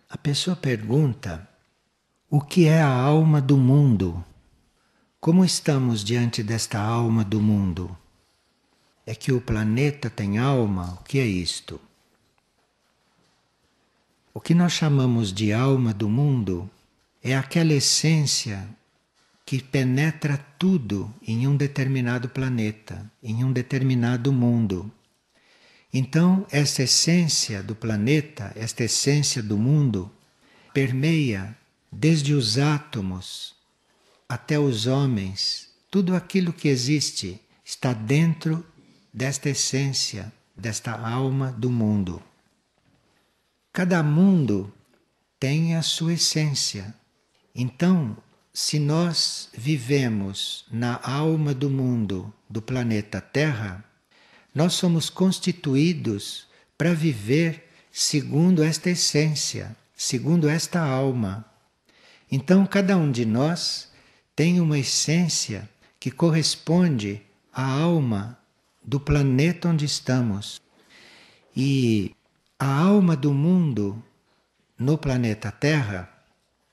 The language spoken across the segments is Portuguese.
A pessoa pergunta: o que é a alma do mundo? Como estamos diante desta alma do mundo? É que o planeta tem alma? O que é isto? O que nós chamamos de alma do mundo é aquela essência que penetra tudo em um determinado planeta, em um determinado mundo. Então, esta essência do planeta, esta essência do mundo, permeia desde os átomos até os homens. Tudo aquilo que existe está dentro desta essência, desta alma do mundo. Cada mundo tem a sua essência. Então, se nós vivemos na alma do mundo, do planeta Terra, nós somos constituídos para viver segundo esta essência, segundo esta alma. Então, cada um de nós tem uma essência que corresponde à alma do planeta onde estamos. E a alma do mundo no planeta Terra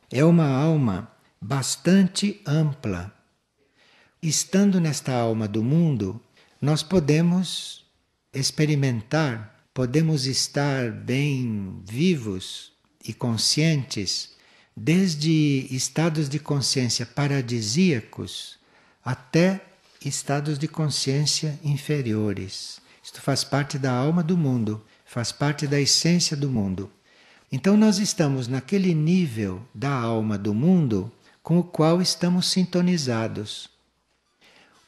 é uma alma bastante ampla. Estando nesta alma do mundo, nós podemos experimentar, podemos estar bem vivos e conscientes, desde estados de consciência paradisíacos até estados de consciência inferiores. Isto faz parte da alma do mundo, faz parte da essência do mundo. Então nós estamos naquele nível da alma do mundo com o qual estamos sintonizados.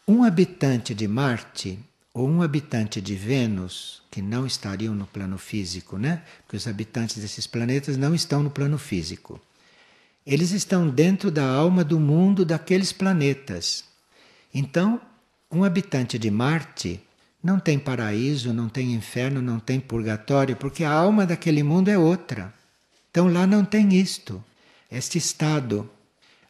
Um habitante de Marte ou um habitante de Vênus, que não estariam no plano físico, né? Porque os habitantes desses planetas não estão no plano físico. Eles estão dentro da alma do mundo daqueles planetas. Então, um habitante de Marte não tem paraíso, não tem inferno, não tem purgatório, porque a alma daquele mundo é outra. Então lá não tem isto, este estado.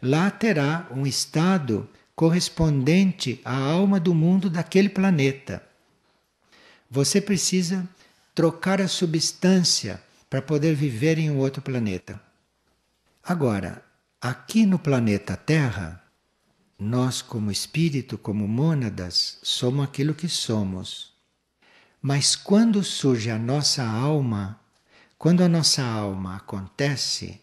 Lá terá um estado correspondente à alma do mundo daquele planeta. Você precisa trocar a substância para poder viver em um outro planeta. Agora, aqui no planeta Terra, nós como espírito, como mônadas, somos aquilo que somos. Mas quando surge a nossa alma, quando a nossa alma acontece,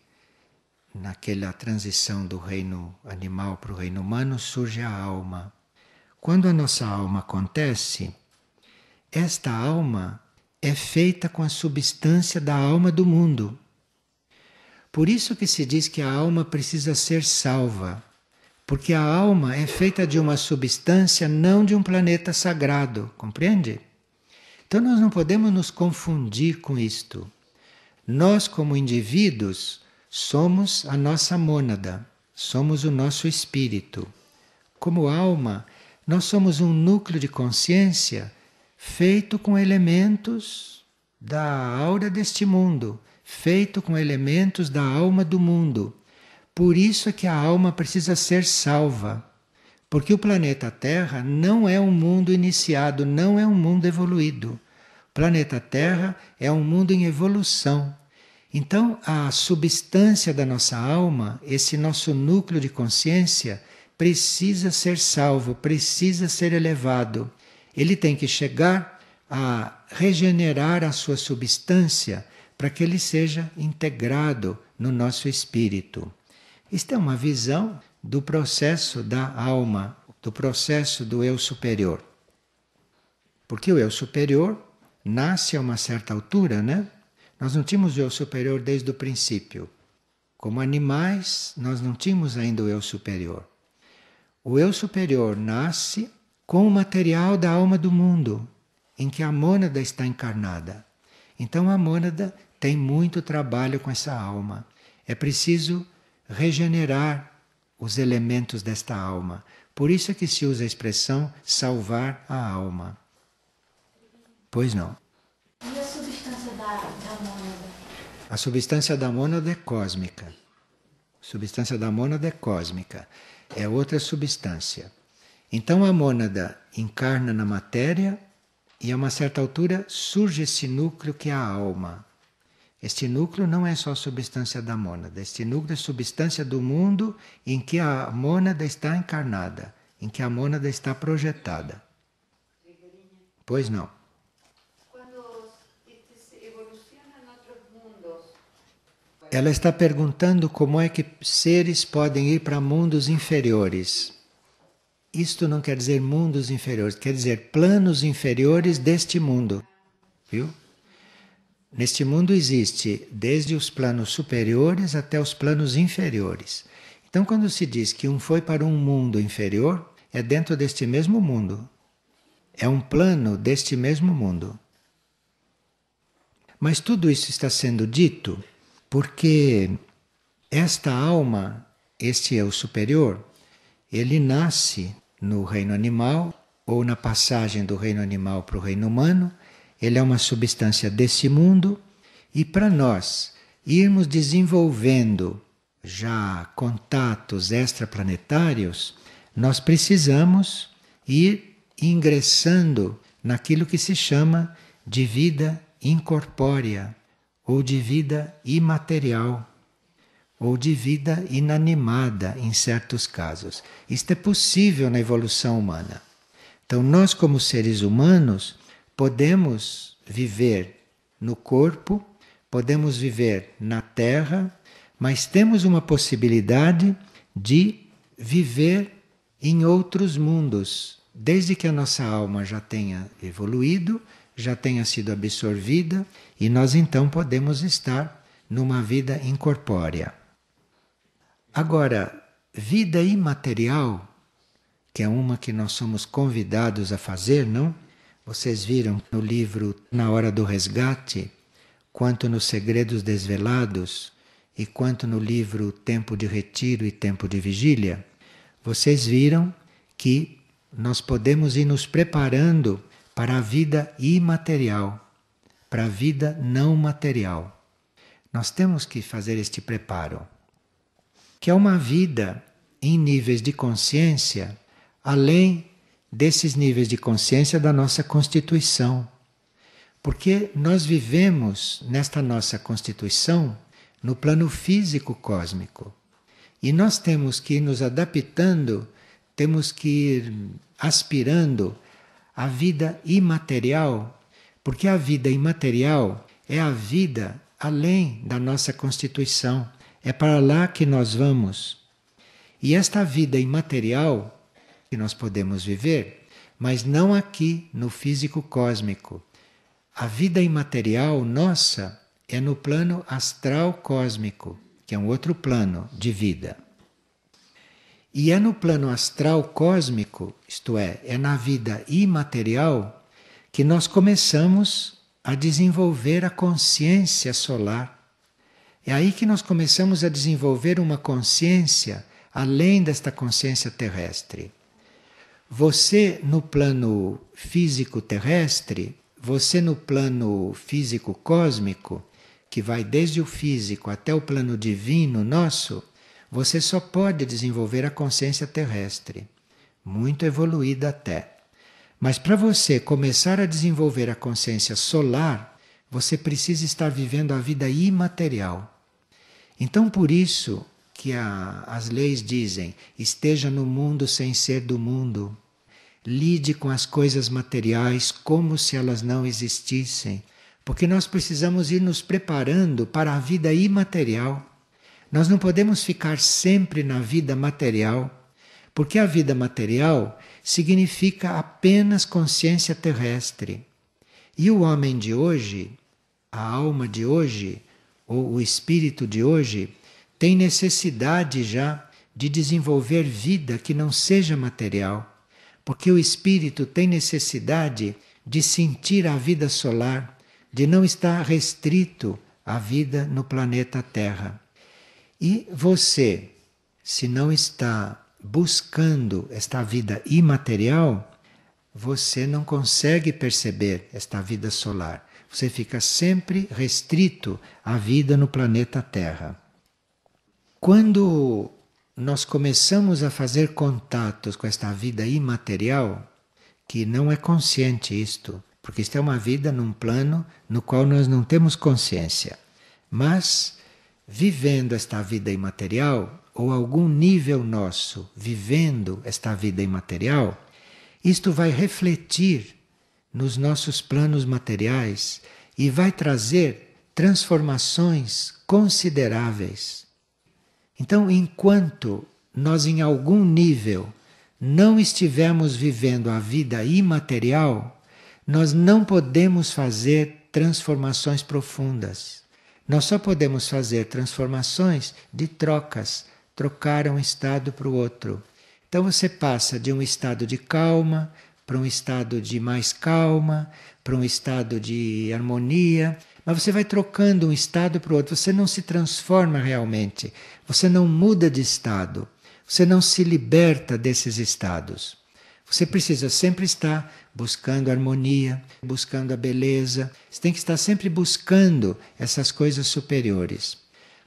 naquela transição do reino animal para o reino humano, surge a alma. Quando a nossa alma acontece, esta alma é feita com a substância da alma do mundo. Por isso que se diz que a alma precisa ser salva, porque a alma é feita de uma substância, não de um planeta sagrado, compreende? Então nós não podemos nos confundir com isto. Nós, como indivíduos, somos a nossa mônada, somos o nosso espírito. Como alma, nós somos um núcleo de consciência feito com elementos da aura deste mundo, feito com elementos da alma do mundo. Por isso é que a alma precisa ser salva, porque o planeta Terra não é um mundo iniciado, não é um mundo evoluído. O planeta Terra é um mundo em evolução. Então, a substância da nossa alma, esse nosso núcleo de consciência, precisa ser salvo, precisa ser elevado. Ele tem que chegar a regenerar a sua substância para que ele seja integrado no nosso espírito. Isto é uma visão do processo da alma, do processo do eu superior. Porque o eu superior nasce a uma certa altura, né? Nós não tínhamos o eu superior desde o princípio. Como animais, nós não tínhamos ainda o eu superior. O eu superior nasce com o material da alma do mundo, em que a mônada está encarnada. Então a mônada tem muito trabalho com essa alma. É preciso regenerar os elementos desta alma. Por isso é que se usa a expressão salvar a alma. Pois não. E a substância da mônada? A substância da mônada é cósmica. A substância da mônada é cósmica. É outra substância. Então a mônada encarna na matéria e a uma certa altura surge esse núcleo que é a alma. Este núcleo não é só substância da mônada. Este núcleo é substância do mundo em que a mônada está encarnada, em que a mônada está projetada. Pois não. Quando se evoluciona em outros mundos. Ela está perguntando como é que seres podem ir para mundos inferiores. Isto não quer dizer mundos inferiores, quer dizer planos inferiores deste mundo. Viu? Neste mundo existe desde os planos superiores até os planos inferiores. Então, quando se diz que um foi para um mundo inferior, é dentro deste mesmo mundo. É um plano deste mesmo mundo. Mas tudo isso está sendo dito porque esta alma, este eu superior, ele nasce no reino animal ou na passagem do reino animal para o reino humano. Ele é uma substância desse mundo e para nós irmos desenvolvendo já contatos extraplanetários, nós precisamos ir ingressando naquilo que se chama de vida incorpórea, ou de vida imaterial, ou de vida inanimada em certos casos. Isto é possível na evolução humana. Então nós, como seres humanos, podemos viver no corpo, podemos viver na terra, mas temos uma possibilidade de viver em outros mundos, desde que a nossa alma já tenha evoluído, já tenha sido absorvida, e nós então podemos estar numa vida incorpórea. Agora, vida imaterial, que é uma que nós somos convidados a fazer, não? Vocês viram no livro Na Hora do Resgate, quanto nos Segredos Desvelados, e quanto no livro Tempo de Retiro e Tempo de Vigília, vocês viram que nós podemos ir nos preparando para a vida imaterial, para a vida não material. Nós temos que fazer este preparo, que é uma vida em níveis de consciência, além desses níveis de consciência da nossa constituição. Porque nós vivemos nesta nossa constituição no plano físico cósmico. E nós temos que ir nos adaptando, temos que ir aspirando à vida imaterial, porque a vida imaterial é a vida além da nossa constituição. É para lá que nós vamos. E esta vida imaterial que nós podemos viver, mas não aqui no físico cósmico. A vida imaterial nossa é no plano astral cósmico, que é um outro plano de vida. E é no plano astral cósmico, isto é na vida imaterial, que nós começamos a desenvolver a consciência solar. É aí que nós começamos a desenvolver uma consciência além desta consciência terrestre. Você no plano físico terrestre, você no plano físico cósmico, que vai desde o físico até o plano divino nosso, você só pode desenvolver a consciência terrestre, muito evoluída até. Mas para você começar a desenvolver a consciência solar, você precisa estar vivendo a vida imaterial. Então por isso que as leis dizem, esteja no mundo sem ser do mundo. Lide com as coisas materiais como se elas não existissem, porque nós precisamos ir nos preparando para a vida imaterial. Nós não podemos ficar sempre na vida material, porque a vida material significa apenas consciência terrestre. E o homem de hoje, a alma de hoje, ou o espírito de hoje, tem necessidade já de desenvolver vida que não seja material. Porque o espírito tem necessidade de sentir a vida solar, de não estar restrito à vida no planeta Terra. E você, se não está buscando esta vida imaterial, você não consegue perceber esta vida solar. Você fica sempre restrito à vida no planeta Terra. Quando nós começamos a fazer contatos com esta vida imaterial, que não é consciente isto, porque isto é uma vida num plano no qual nós não temos consciência. Mas, vivendo esta vida imaterial, ou algum nível nosso vivendo esta vida imaterial, isto vai refletir nos nossos planos materiais e vai trazer transformações consideráveis. Então, enquanto nós em algum nível não estivermos vivendo a vida imaterial, nós não podemos fazer transformações profundas. Nós só podemos fazer transformações de trocas, trocar um estado para o outro. Então você passa de um estado de calma para um estado de mais calma, para um estado de harmonia, mas você vai trocando um estado para o outro, você não se transforma realmente, você não muda de estado, você não se liberta desses estados. Você precisa sempre estar buscando a harmonia, buscando a beleza. Você tem que estar sempre buscando essas coisas superiores.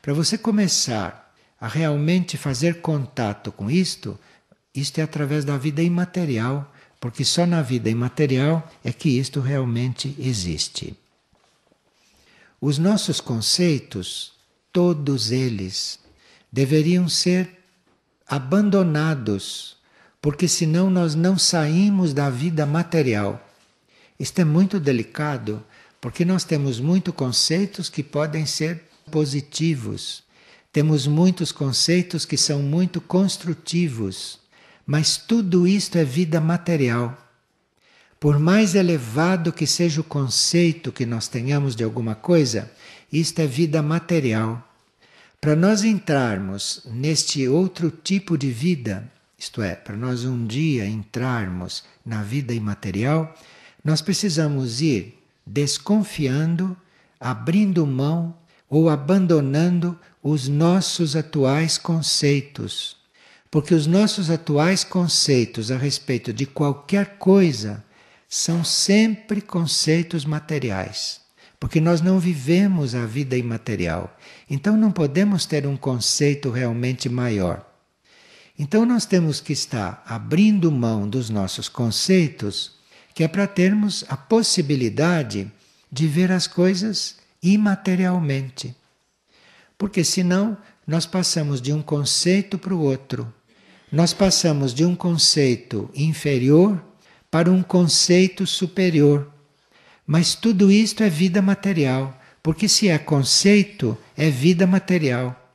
Para você começar a realmente fazer contato com isto é através da vida imaterial, porque só na vida imaterial é que isto realmente existe. Os nossos conceitos, todos eles, deveriam ser abandonados, porque senão nós não saímos da vida material. Isto é muito delicado, porque nós temos muitos conceitos que podem ser positivos, temos muitos conceitos que são muito construtivos, mas tudo isto é vida material. Por mais elevado que seja o conceito que nós tenhamos de alguma coisa, isto é vida material. Para nós entrarmos neste outro tipo de vida, isto é, para nós um dia entrarmos na vida imaterial, nós precisamos ir desconfiando, abrindo mão ou abandonando os nossos atuais conceitos. Porque os nossos atuais conceitos a respeito de qualquer coisa são sempre conceitos materiais. Porque nós não vivemos a vida imaterial. Então não podemos ter um conceito realmente maior. Então nós temos que estar abrindo mão dos nossos conceitos, que é para termos a possibilidade de ver as coisas imaterialmente. Porque senão nós passamos de um conceito para o outro. Nós passamos de um conceito inferior para um conceito superior. Mas tudo isto é vida material, porque se é conceito, é vida material.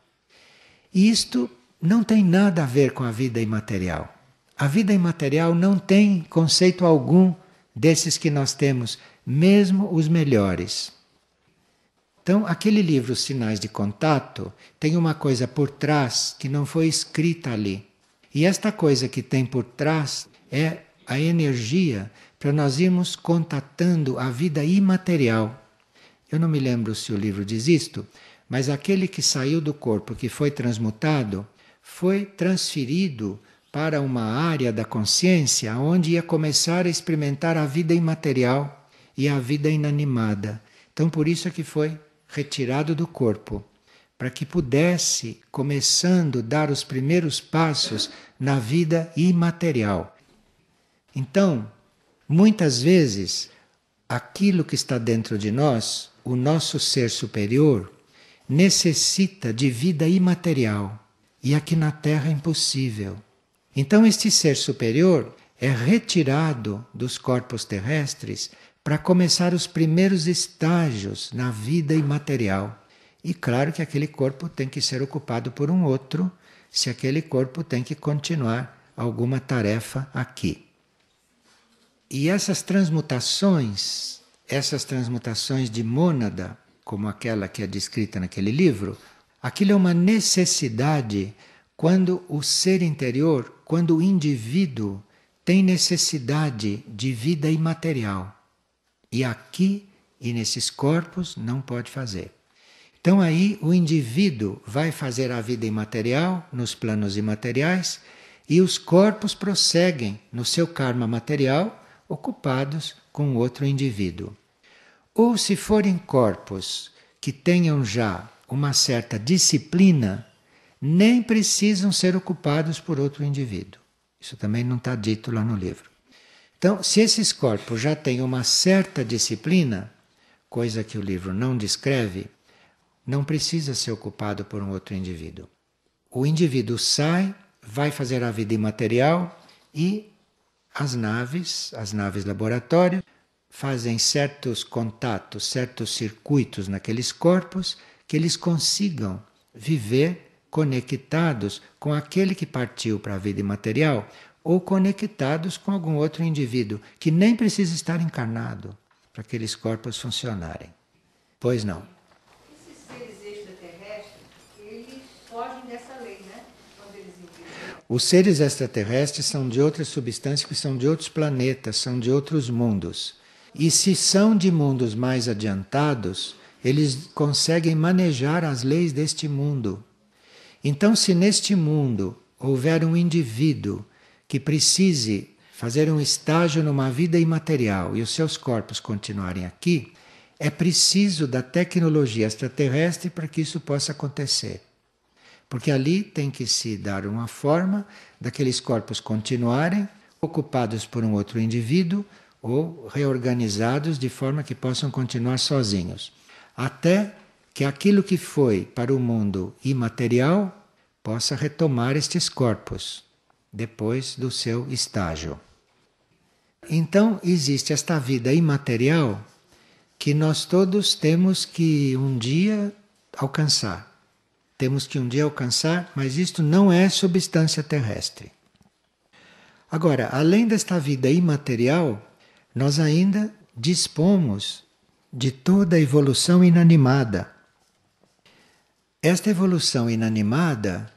E isto não tem nada a ver com a vida imaterial. A vida imaterial não tem conceito algum desses que nós temos, mesmo os melhores. Então, aquele livro Sinais de Contato tem uma coisa por trás que não foi escrita ali. E esta coisa que tem por trás é a energia para nós irmos contatando a vida imaterial. Eu não me lembro se o livro diz isto, mas aquele que saiu do corpo, que foi transmutado, foi transferido para uma área da consciência onde ia começar a experimentar a vida imaterial e a vida inanimada. Então, por isso é que foi retirado do corpo, para que pudesse, começando, dar os primeiros passos na vida imaterial. Então, muitas vezes, aquilo que está dentro de nós, o nosso ser superior, necessita de vida imaterial. E aqui na Terra é impossível. Então este ser superior é retirado dos corpos terrestres para começar os primeiros estágios na vida imaterial. E claro que aquele corpo tem que ser ocupado por um outro, se aquele corpo tem que continuar alguma tarefa aqui. E essas transmutações de mônada, como aquela que é descrita naquele livro, aquilo é uma necessidade quando o ser interior, quando o indivíduo tem necessidade de vida imaterial. E aqui e nesses corpos não pode fazer. Então aí o indivíduo vai fazer a vida imaterial nos planos imateriais e os corpos prosseguem no seu karma material ocupados com outro indivíduo. Ou se forem corpos que tenham já uma certa disciplina, nem precisam ser ocupados por outro indivíduo. Isso também não está dito lá no livro. Então, se esses corpos já têm uma certa disciplina, coisa que o livro não descreve, não precisa ser ocupado por um outro indivíduo. O indivíduo sai, vai fazer a vida imaterial e as naves laboratório, fazem certos contatos, certos circuitos naqueles corpos que eles consigam viver conectados com aquele que partiu para a vida imaterial ou conectados com algum outro indivíduo que nem precisa estar encarnado para aqueles corpos funcionarem. Pois não. Esses seres extraterrestres, eles fogem dessa lei, né? Quando eles enviam. Os seres extraterrestres são de outras substâncias, que são de outros planetas, são de outros mundos. E se são de mundos mais adiantados, eles conseguem manejar as leis deste mundo. Então, se neste mundo houver um indivíduo que precise fazer um estágio numa vida imaterial e os seus corpos continuarem aqui, é preciso da tecnologia extraterrestre para que isso possa acontecer. Porque ali tem que se dar uma forma daqueles corpos continuarem ocupados por um outro indivíduo ou reorganizados de forma que possam continuar sozinhos. Até que aquilo que foi para o mundo imaterial possa retomar estes corpos depois do seu estágio. Então existe esta vida imaterial que nós todos temos que um dia alcançar. Temos que um dia alcançar, mas isto não é substância terrestre. Agora, além desta vida imaterial, nós ainda dispomos de toda a evolução inanimada. Esta evolução inanimada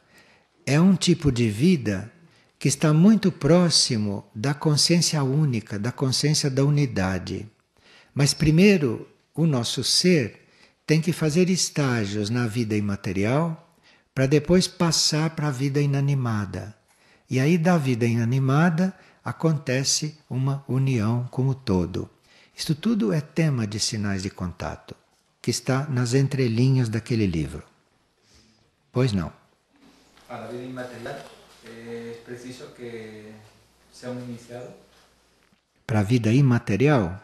é um tipo de vida que está muito próximo da consciência única, da consciência da unidade. Mas primeiro, o nosso ser tem que fazer estágios na vida imaterial para depois passar para a vida inanimada. E aí da vida inanimada acontece uma união com o todo. Isto tudo é tema de sinais de contato, que está nas entrelinhas daquele livro. Pois não. Para a vida imaterial é preciso que seja um iniciado? Para a vida imaterial,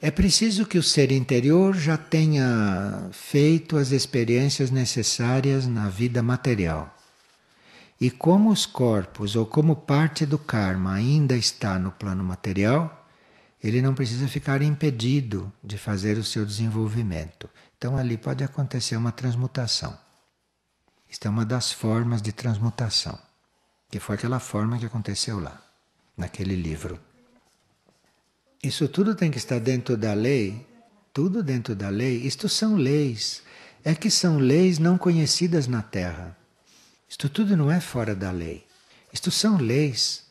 é preciso que o ser interior já tenha feito as experiências necessárias na vida material. E como os corpos ou como parte do karma ainda está no plano material, ele não precisa ficar impedido de fazer o seu desenvolvimento. Então ali pode acontecer uma transmutação. Isto é uma das formas de transmutação, que foi aquela forma que aconteceu lá, naquele livro. Isso tudo tem que estar dentro da lei, tudo dentro da lei. Isto são leis, é que são leis não conhecidas na Terra. Isto tudo não é fora da lei. Isto são leis,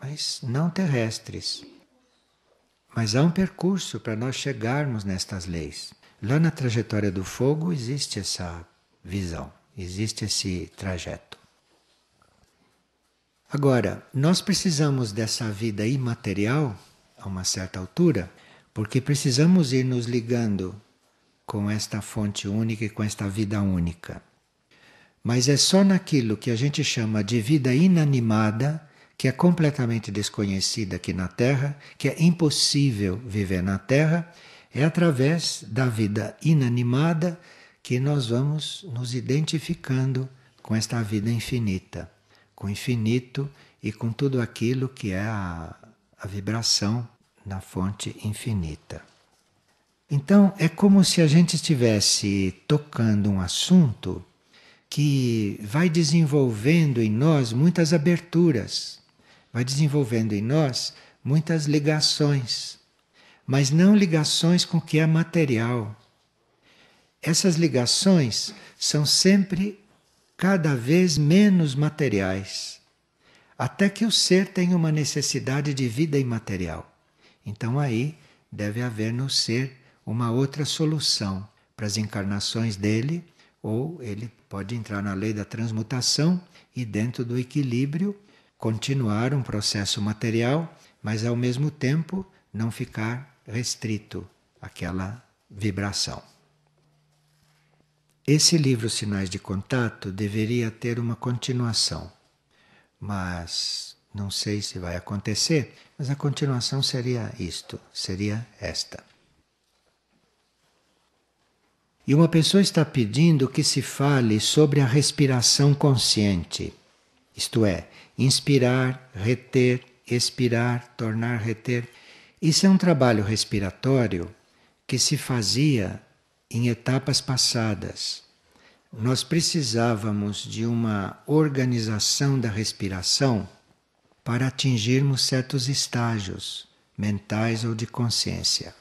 mas não terrestres. Mas há um percurso para nós chegarmos nestas leis. Lá na trajetória do fogo existe essa visão, existe esse trajeto. Agora, nós precisamos dessa vida imaterial a uma certa altura, porque precisamos ir nos ligando com esta fonte única e com esta vida única. Mas é só naquilo que a gente chama de vida inanimada, que é completamente desconhecida aqui na Terra, que é impossível viver na Terra, é através da vida inanimada que nós vamos nos identificando com esta vida infinita, com o infinito e com tudo aquilo que é a vibração na fonte infinita. Então é como se a gente estivesse tocando um assunto que vai desenvolvendo em nós muitas aberturas, vai desenvolvendo em nós muitas ligações, mas não ligações com o que é material. Essas ligações são sempre cada vez menos materiais, até que o ser tenha uma necessidade de vida imaterial. Então aí deve haver no ser uma outra solução para as encarnações dele, ou ele pode entrar na lei da transmutação e dentro do equilíbrio continuar um processo material, mas ao mesmo tempo não ficar restrito àquela vibração. Esse livro Sinais de Contato deveria ter uma continuação, mas não sei se vai acontecer, mas a continuação seria isto, seria esta. E uma pessoa está pedindo que se fale sobre a respiração consciente. Isto é, inspirar, reter, expirar, tornar a reter. Isso é um trabalho respiratório que se fazia em etapas passadas. Nós precisávamos de uma organização da respiração para atingirmos certos estágios mentais ou de consciência.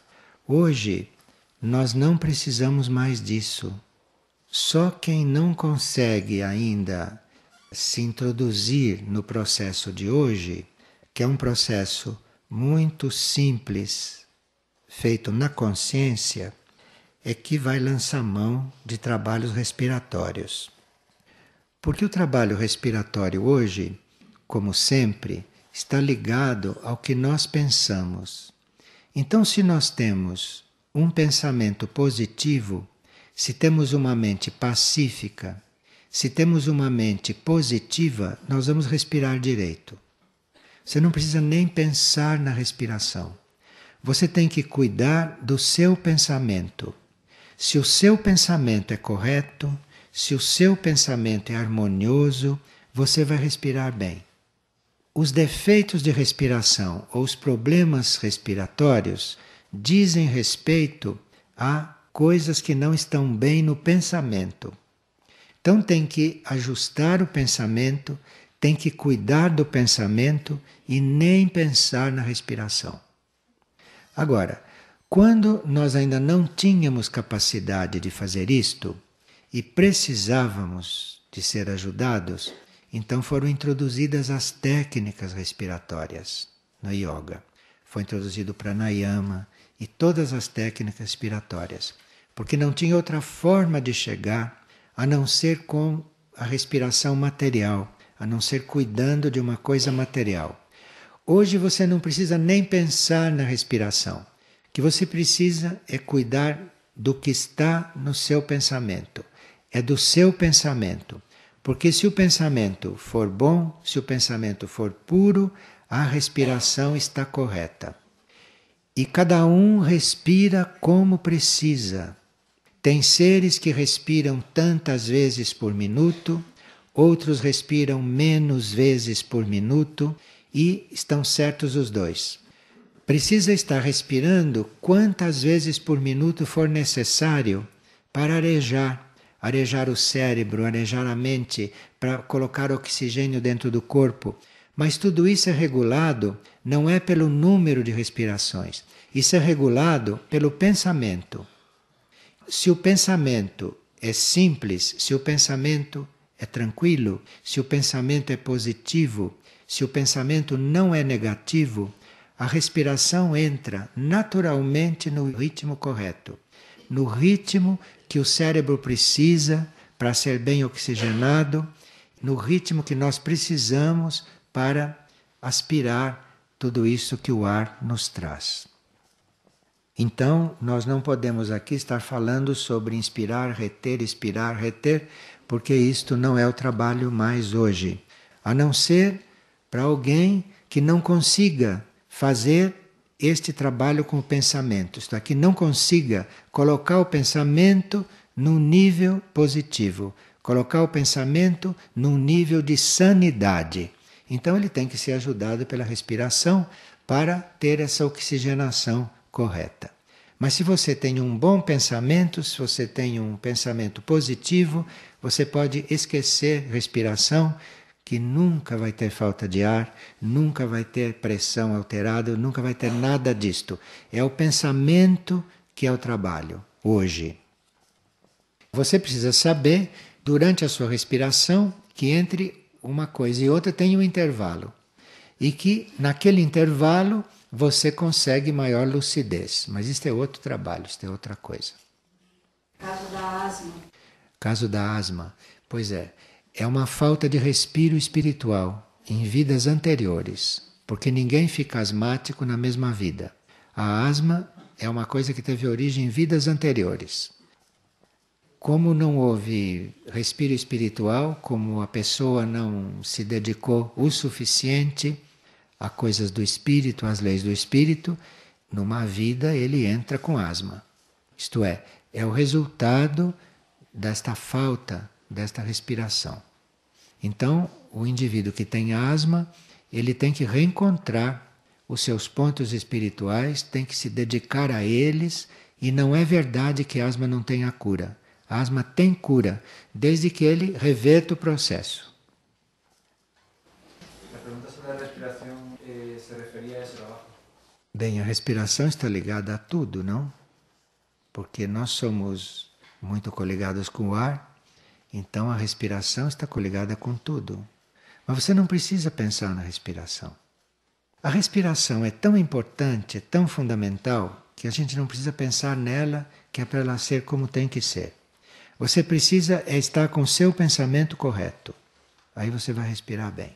Hoje, nós não precisamos mais disso. Só quem não consegue ainda se introduzir no processo de hoje, que é um processo muito simples, feito na consciência, é que vai lançar mão de trabalhos respiratórios. Porque o trabalho respiratório hoje, como sempre, está ligado ao que nós pensamos. Então, se nós temos um pensamento positivo, se temos uma mente pacífica, se temos uma mente positiva, nós vamos respirar direito. Você não precisa nem pensar na respiração. Você tem que cuidar do seu pensamento. Se o seu pensamento é correto, se o seu pensamento é harmonioso, você vai respirar bem. Os defeitos de respiração ou os problemas respiratórios dizem respeito a coisas que não estão bem no pensamento. Então tem que ajustar o pensamento, tem que cuidar do pensamento e nem pensar na respiração. Agora, quando nós ainda não tínhamos capacidade de fazer isto e precisávamos de ser ajudados, então foram introduzidas as técnicas respiratórias no yoga. Foi introduzido o pranayama e todas as técnicas respiratórias, porque não tinha outra forma de chegar a não ser com a respiração material, a não ser cuidando de uma coisa material. Hoje você não precisa nem pensar na respiração. O que você precisa é cuidar do que está no seu pensamento. É do seu pensamento. Porque se o pensamento for bom, se o pensamento for puro, a respiração está correta. E cada um respira como precisa. Tem seres que respiram tantas vezes por minuto, outros respiram menos vezes por minuto e estão certos os dois. Precisa estar respirando quantas vezes por minuto for necessário para arejar o cérebro, arejar a mente, para colocar oxigênio dentro do corpo. Mas tudo isso é regulado, não é pelo número de respirações. Isso é regulado pelo pensamento. Se o pensamento é simples, se o pensamento é tranquilo, se o pensamento é positivo, se o pensamento não é negativo, a respiração entra naturalmente no ritmo correto, no ritmo que o cérebro precisa para ser bem oxigenado, no ritmo que nós precisamos para aspirar tudo isso que o ar nos traz. Então, nós não podemos aqui estar falando sobre inspirar, reter, expirar, reter, porque isto não é o trabalho mais hoje. A não ser para alguém que não consiga fazer este trabalho com o pensamento. Isto aqui não consiga colocar o pensamento num nível positivo, colocar o pensamento num nível de sanidade. Então ele tem que ser ajudado pela respiração para ter essa oxigenação correta. Mas se você tem um bom pensamento, se você tem um pensamento positivo, você pode esquecer respiração, que nunca vai ter falta de ar, nunca vai ter pressão alterada, nunca vai ter nada disto. É o pensamento que é o trabalho, hoje. Você precisa saber, durante a sua respiração, que entre uma coisa e outra tem um intervalo. E que naquele intervalo você consegue maior lucidez. Mas isto é outro trabalho, isto é outra coisa. Caso da asma. Caso da asma, pois é. É uma falta de respiro espiritual em vidas anteriores, porque ninguém fica asmático na mesma vida. A asma é uma coisa que teve origem em vidas anteriores. Como não houve respiro espiritual, como a pessoa não se dedicou o suficiente a coisas do espírito, às leis do espírito, numa vida ele entra com asma. Isto é É o resultado desta falta, desta respiração. Então, o indivíduo que tem asma, ele tem que reencontrar os seus pontos espirituais, tem que se dedicar a eles, e não é verdade que a asma não tenha cura. A asma tem cura, desde que ele reverta o processo. A pergunta sobre a respiração se referia a esse trabalho? Bem, a respiração está ligada a tudo, não? Porque nós somos muito coligados com o ar, então a respiração está coligada com tudo. Mas você não precisa pensar na respiração. A respiração é tão importante, é tão fundamental, que a gente não precisa pensar nela, que é para ela ser como tem que ser. Você precisa estar com o seu pensamento correto. Aí você vai respirar bem.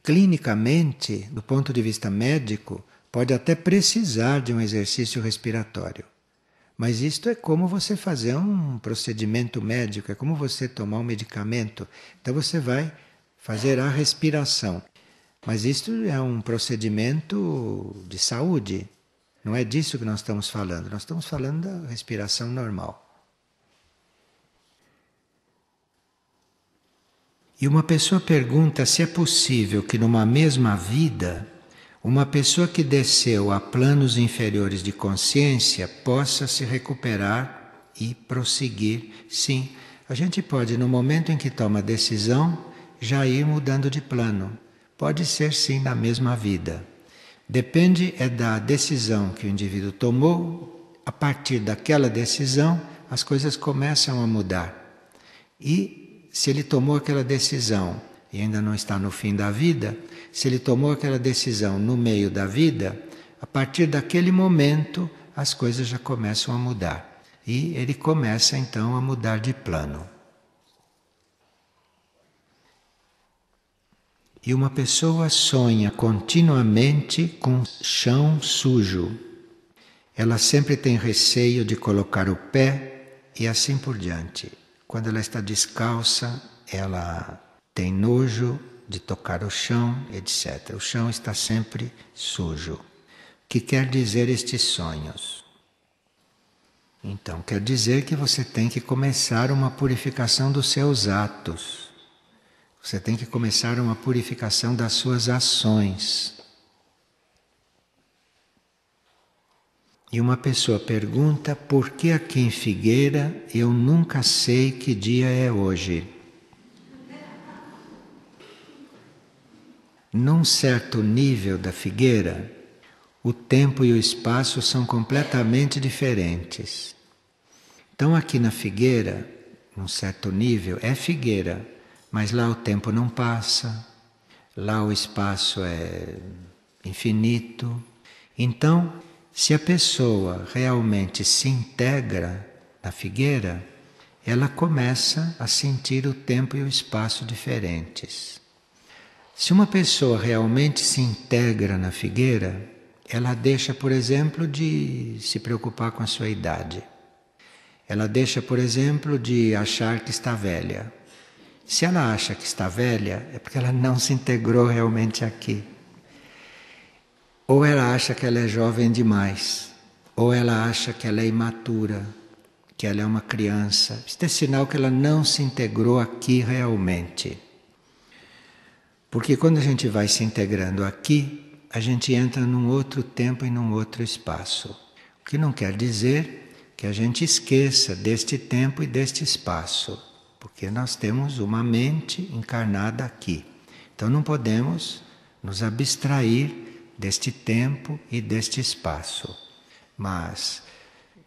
Clinicamente, do ponto de vista médico, pode até precisar de um exercício respiratório. Mas isto é como você fazer um procedimento médico, é como você tomar um medicamento. Então você vai fazer a respiração. Mas isto é um procedimento de saúde. Não é disso que nós estamos falando. Nós estamos falando da respiração normal. E uma pessoa pergunta se é possível que numa mesma vida, uma pessoa que desceu a planos inferiores de consciência possa se recuperar e prosseguir. Sim, a gente pode, no momento em que toma a decisão, já ir mudando de plano. Pode ser sim na mesma vida. Depende da decisão que o indivíduo tomou. A partir daquela decisão, as coisas começam a mudar. E se ele tomou aquela decisão e ainda não está no fim da vida, se ele tomou aquela decisão no meio da vida, a partir daquele momento as coisas já começam a mudar. E ele começa então a mudar de plano. E uma pessoa sonha continuamente com chão sujo. Ela sempre tem receio de colocar o pé e assim por diante. Quando ela está descalça, ela tem nojo de tocar o chão, etc. O chão está sempre sujo. O que quer dizer estes sonhos? Então, quer dizer que você tem que começar uma purificação dos seus atos. Você tem que começar uma purificação das suas ações. E uma pessoa pergunta por que aqui em Figueira eu nunca sei que dia é hoje. Num certo nível da Figueira, o tempo e o espaço são completamente diferentes. Então aqui na Figueira, num certo nível, é Figueira, mas lá o tempo não passa, lá o espaço é infinito. Então, se a pessoa realmente se integra na Figueira, ela começa a sentir o tempo e o espaço diferentes. Se uma pessoa realmente se integra na Figueira, ela deixa, por exemplo, de se preocupar com a sua idade. Ela deixa, por exemplo, de achar que está velha. Se ela acha que está velha, é porque ela não se integrou realmente aqui. Ou ela acha que ela é jovem demais, ou ela acha que ela é imatura, que ela é uma criança. Isso é sinal que ela não se integrou aqui realmente. Porque quando a gente vai se integrando aqui, a gente entra num outro tempo e num outro espaço. O que não quer dizer que a gente esqueça deste tempo e deste espaço, porque nós temos uma mente encarnada aqui. Então não podemos nos abstrair deste tempo e deste espaço. Mas,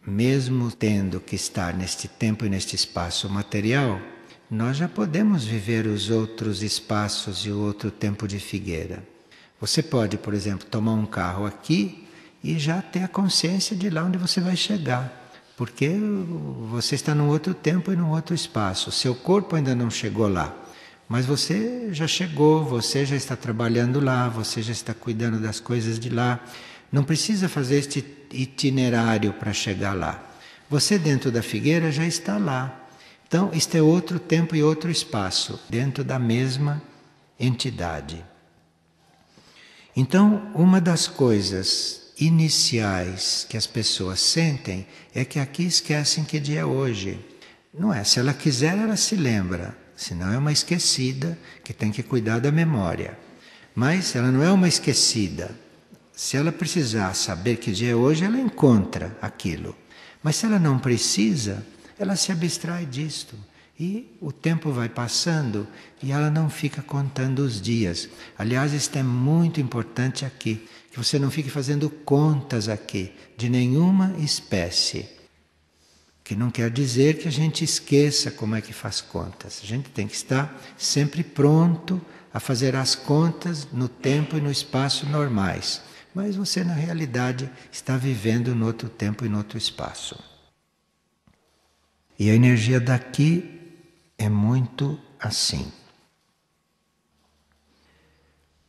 mesmo tendo que estar neste tempo e neste espaço material, nós já podemos viver os outros espaços e o outro tempo de Figueira. Você pode, por exemplo, tomar um carro aqui e já ter a consciência de lá onde você vai chegar. Porque você está num outro tempo e num outro espaço. Seu corpo ainda não chegou lá. Mas você já chegou, você já está trabalhando lá, você já está cuidando das coisas de lá. Não precisa fazer este itinerário para chegar lá. Você dentro da Figueira já está lá. Então, este é outro tempo e outro espaço, dentro da mesma entidade. Então, uma das coisas iniciais que as pessoas sentem é que aqui esquecem que dia é hoje. Não é, se ela quiser ela se lembra, senão é uma esquecida que tem que cuidar da memória. Mas ela não é uma esquecida. Se ela precisar saber que dia é hoje, ela encontra aquilo. Mas se ela não precisa, ela se abstrai disto. E o tempo vai passando e ela não fica contando os dias. Aliás, isto é muito importante aqui, que você não fique fazendo contas aqui de nenhuma espécie. Que não quer dizer que a gente esqueça como é que faz contas. A gente tem que estar sempre pronto a fazer as contas no tempo e no espaço normais. Mas você, na realidade, está vivendo no outro tempo e no outro espaço. E a energia daqui é muito assim.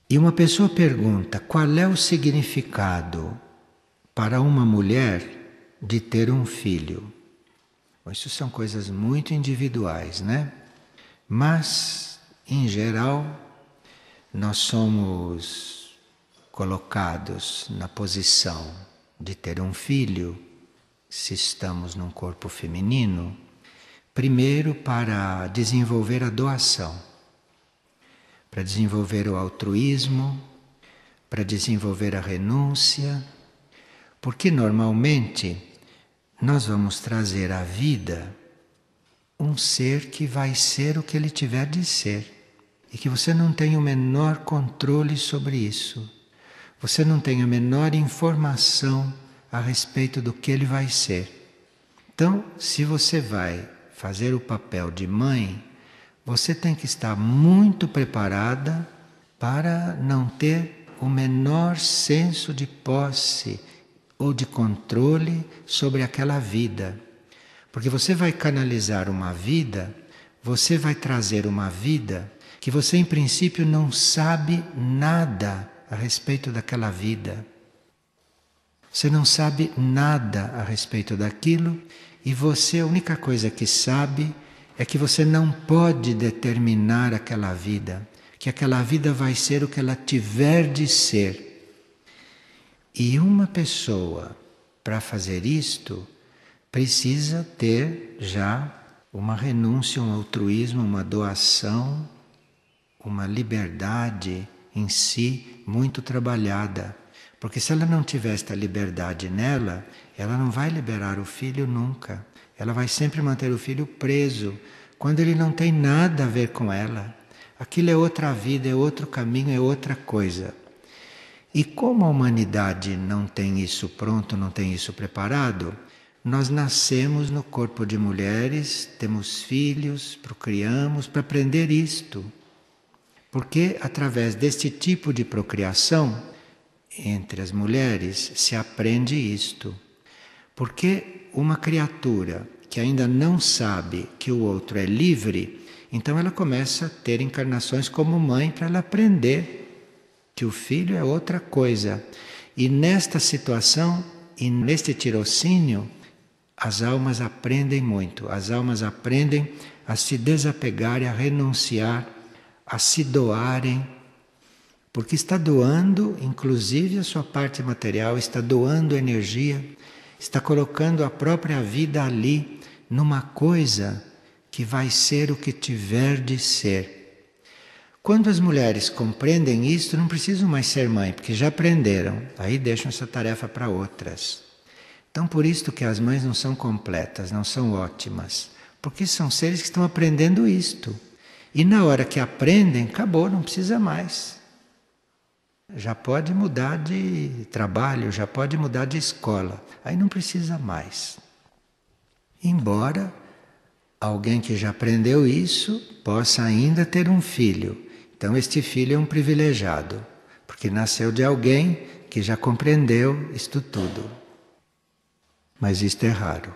E uma pessoa pergunta: qual é o significado para uma mulher de ter um filho? Bom, isso são coisas muito individuais, né? Mas, em geral, nós somos colocados na posição de ter um filho, se estamos num corpo feminino, primeiro para desenvolver a doação, para desenvolver o altruísmo, para desenvolver a renúncia, porque normalmente nós vamos trazer à vida um ser que vai ser o que ele tiver de ser e que você não tem o menor controle sobre isso. Você não tem a menor informação a respeito do que ele vai ser. Então, se você vai fazer o papel de mãe, você tem que estar muito preparada para não ter o menor senso de posse ou de controle sobre aquela vida. Porque você vai canalizar uma vida, você vai trazer uma vida que você em princípio não sabe nada a respeito daquela vida. Você não sabe nada a respeito daquilo e você, a única coisa que sabe é que você não pode determinar aquela vida, que aquela vida vai ser o que ela tiver de ser. E uma pessoa, para fazer isto, precisa ter já uma renúncia, um altruísmo, uma doação, uma liberdade em si muito trabalhada. Porque se ela não tiver esta liberdade nela, ela não vai liberar o filho nunca. Ela vai sempre manter o filho preso, quando ele não tem nada a ver com ela. Aquilo é outra vida, é outro caminho, é outra coisa. E como a humanidade não tem isso pronto, não tem isso preparado, nós nascemos no corpo de mulheres, temos filhos, procriamos para aprender isto. Porque através deste tipo de procriação, entre as mulheres, se aprende isto. Porque uma criatura que ainda não sabe que o outro é livre, então ela começa a ter encarnações como mãe para ela aprender que o filho é outra coisa. E nesta situação, e neste tirocínio, as almas aprendem muito. As almas aprendem a se desapegarem, a renunciar, a se doarem, porque está doando, inclusive a sua parte material, está doando energia, está colocando a própria vida ali, numa coisa que vai ser o que tiver de ser. Quando as mulheres compreendem isto, não precisam mais ser mãe, porque já aprenderam, aí deixam essa tarefa para outras. Então, por isto que as mães não são completas, não são ótimas, porque são seres que estão aprendendo isto. E na hora que aprendem, acabou, não precisa mais. Já pode mudar de trabalho, já pode mudar de escola. Aí não precisa mais. Embora alguém que já aprendeu isso possa ainda ter um filho. Então este filho é um privilegiado, porque nasceu de alguém que já compreendeu isto tudo. Mas isto é raro.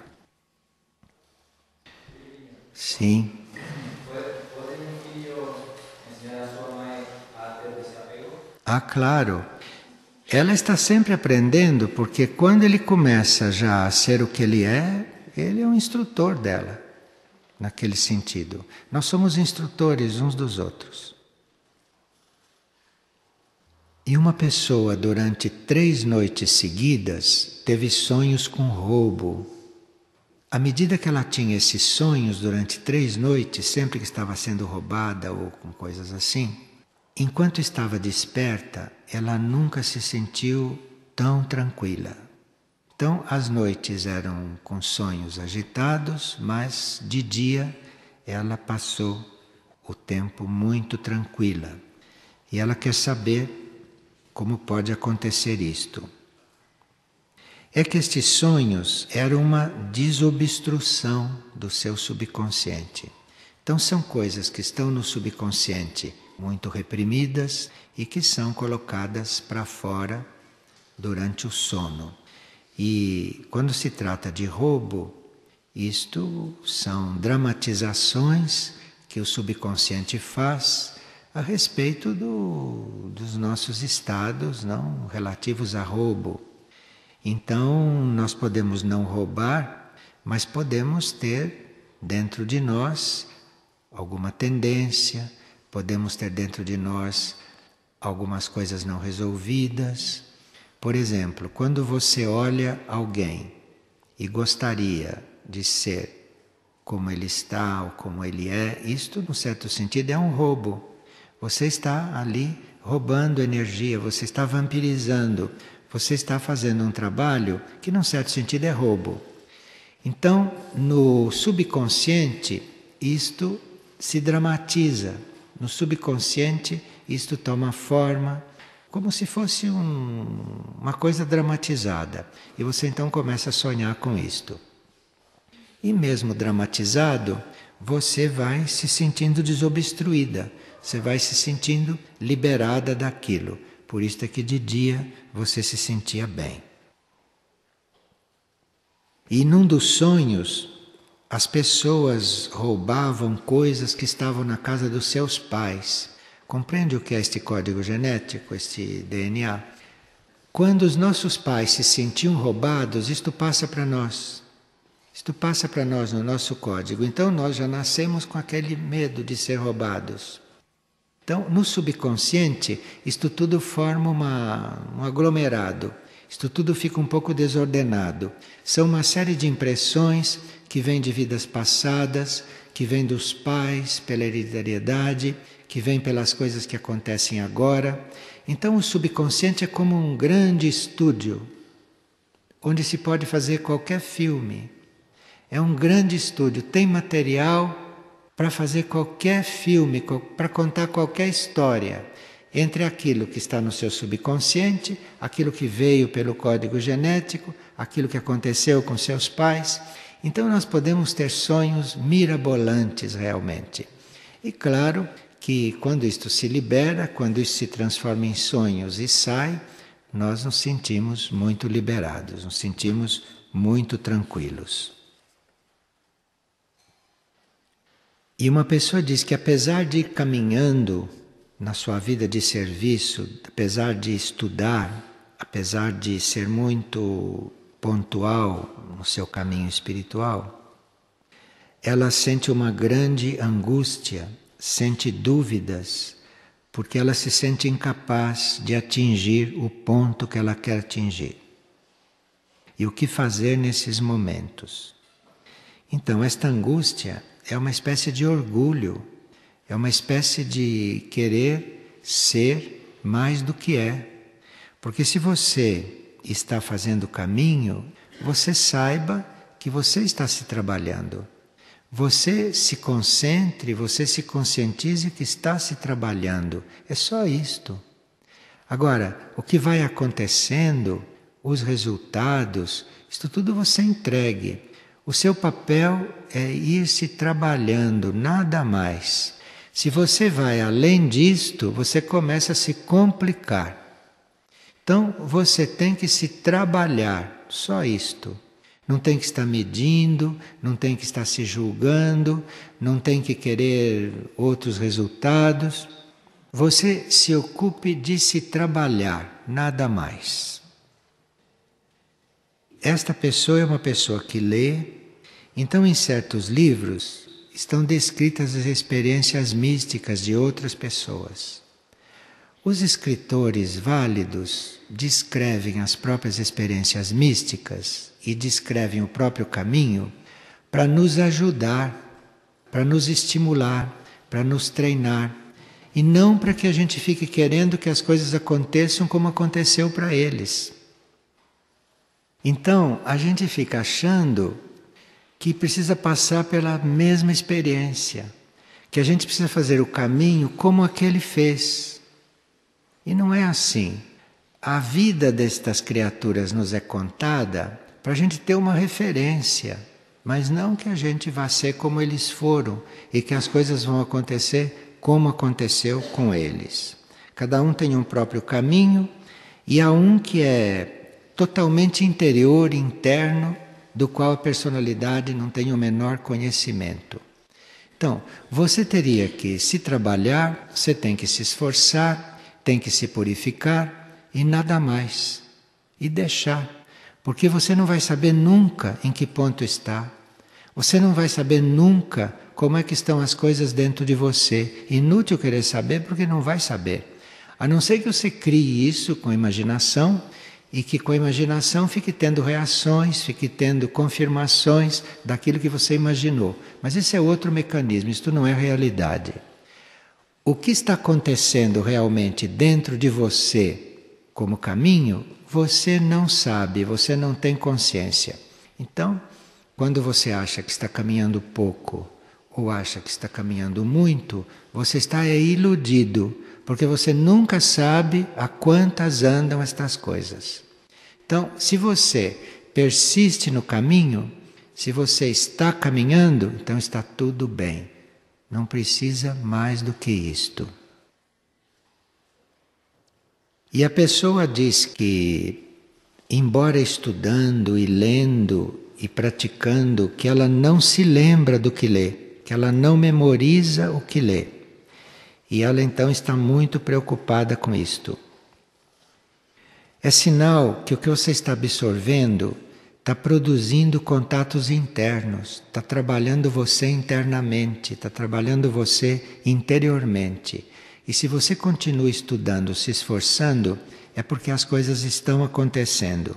Sim. Ah, claro. Ela está sempre aprendendo, porque quando ele começa já a ser o que ele é um instrutor dela, naquele sentido. Nós somos instrutores uns dos outros. E uma pessoa, durante 3 noites seguidas, teve sonhos com roubo. À medida que ela tinha esses sonhos durante 3 noites, sempre que estava sendo roubada ou com coisas assim, enquanto estava desperta, ela nunca se sentiu tão tranquila. Então, as noites eram com sonhos agitados, mas de dia ela passou o tempo muito tranquila. E ela quer saber como pode acontecer isto. É que estes sonhos eram uma desobstrução do seu subconsciente. Então são coisas que estão no subconsciente muito reprimidas e que são colocadas para fora durante o sono. E quando se trata de roubo, isto são dramatizações que o subconsciente faz a respeito dos nossos estados não relativos a roubo. Então, nós podemos não roubar, mas podemos ter dentro de nós alguma tendência, podemos ter dentro de nós algumas coisas não resolvidas. Por exemplo, quando você olha alguém e gostaria de ser como ele está ou como ele é, isto, num certo sentido, é um roubo. Você está ali roubando energia, você está vampirizando, você está fazendo um trabalho que, num certo sentido, é roubo. Então, no subconsciente, isto se dramatiza. No subconsciente, isto toma forma como se fosse uma coisa dramatizada. E você então começa a sonhar com isto. E mesmo dramatizado, você vai se sentindo desobstruída. Você vai se sentindo liberada daquilo. Por isso é que de dia você se sentia bem. E num dos sonhos, as pessoas roubavam coisas que estavam na casa dos seus pais. Compreende o que é este código genético, este DNA? Quando os nossos pais se sentiam roubados, isto passa para nós. Isto passa para nós no nosso código. Então nós já nascemos com aquele medo de ser roubados. Então, no subconsciente, isto tudo forma um aglomerado. Isto tudo fica um pouco desordenado. São uma série de impressões que vêm de vidas passadas, que vêm dos pais, pela hereditariedade, que vêm pelas coisas que acontecem agora. Então, o subconsciente é como um grande estúdio, onde se pode fazer qualquer filme. É um grande estúdio, tem material para fazer qualquer filme, para contar qualquer história, entre aquilo que está no seu subconsciente, aquilo que veio pelo código genético, aquilo que aconteceu com seus pais. Então nós podemos ter sonhos mirabolantes realmente. E claro que quando isto se libera, quando isto se transforma em sonhos e sai, nós nos sentimos muito liberados, nos sentimos muito tranquilos. E uma pessoa diz que apesar de ir caminhando na sua vida de serviço, apesar de estudar, apesar de ser muito pontual no seu caminho espiritual, ela sente uma grande angústia, sente dúvidas, porque ela se sente incapaz de atingir o ponto que ela quer atingir. E o que fazer nesses momentos? Então, esta angústia é uma espécie de orgulho, é uma espécie de querer ser mais do que é. Porque se você está fazendo o caminho, você saiba que você está se trabalhando. Você se concentre, você se conscientize que está se trabalhando. É só isto. Agora, o que vai acontecendo, os resultados, isto tudo você entregue. O seu papel é ir se trabalhando, nada mais. Se você vai além disto, você começa a se complicar. Então, você tem que se trabalhar, só isto. Não tem que estar medindo, não tem que estar se julgando, não tem que querer outros resultados. Você se ocupe de se trabalhar, nada mais. Esta pessoa é uma pessoa que lê. Então, em certos livros, estão descritas as experiências místicas de outras pessoas. Os escritores válidos descrevem as próprias experiências místicas e descrevem o próprio caminho para nos ajudar, para nos estimular, para nos treinar, e não para que a gente fique querendo que as coisas aconteçam como aconteceu para eles. Então, a gente fica achando que precisa passar pela mesma experiência, que a gente precisa fazer o caminho como aquele fez. E não é assim. A vida destas criaturas nos é contada para a gente ter uma referência, mas não que a gente vá ser como eles foram e que as coisas vão acontecer como aconteceu com eles. Cada um tem um próprio caminho e há um que é totalmente interior, interno, do qual a personalidade não tem o menor conhecimento. Então, você teria que se trabalhar, você tem que se esforçar, tem que se purificar e nada mais. E deixar. Porque você não vai saber nunca em que ponto está. Você não vai saber nunca como é que estão as coisas dentro de você. Inútil querer saber porque não vai saber. A não ser que você crie isso com imaginação e que com a imaginação fique tendo reações, fique tendo confirmações daquilo que você imaginou. Mas esse é outro mecanismo, isto não é realidade. O que está acontecendo realmente dentro de você como caminho, você não sabe, você não tem consciência. Então, quando você acha que está caminhando pouco ou acha que está caminhando muito, você está iludido, porque você nunca sabe a quantas andam estas coisas. Então, se você persiste no caminho, se você está caminhando, então está tudo bem. Não precisa mais do que isto. E a pessoa diz que, embora estudando e lendo e praticando, que ela não se lembra do que lê, que ela não memoriza o que lê. E ela então está muito preocupada com isto. É sinal que o que você está absorvendo está produzindo contatos internos, está trabalhando você internamente, está trabalhando você interiormente. E se você continua estudando, se esforçando, é porque as coisas estão acontecendo.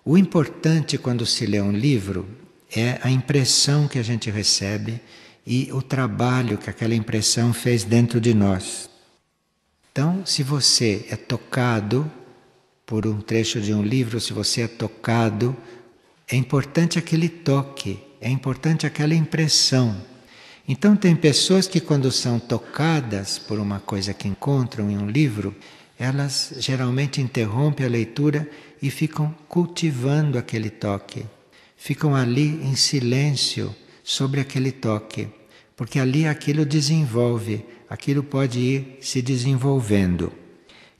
O importante quando se lê um livro é a impressão que a gente recebe e o trabalho que aquela impressão fez dentro de nós. Então, se você é tocado por um trecho de um livro, se você é tocado, é importante aquele toque, é importante aquela impressão. Então tem pessoas que quando são tocadas por uma coisa que encontram em um livro, elas geralmente interrompem a leitura e ficam cultivando aquele toque. Ficam ali em silêncio sobre aquele toque, porque ali aquilo desenvolve, aquilo pode ir se desenvolvendo.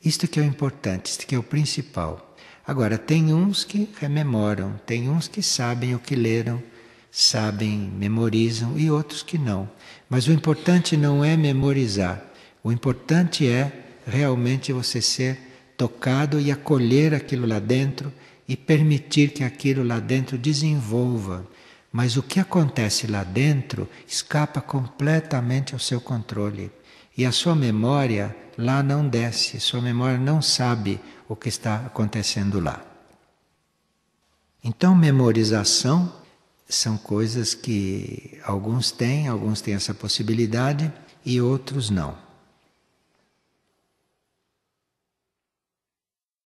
Isto que é o importante, isto que é o principal. Agora, tem uns que rememoram, tem uns que sabem o que leram, sabem, memorizam, e outros que não. Mas o importante não é memorizar. O importante é realmente você ser tocado e acolher aquilo lá dentro e permitir que aquilo lá dentro desenvolva. Mas o que acontece lá dentro escapa completamente ao seu controle. E a sua memória lá não desce, sua memória não sabe o que está acontecendo lá. Então, memorização são coisas que alguns têm essa possibilidade e outros não.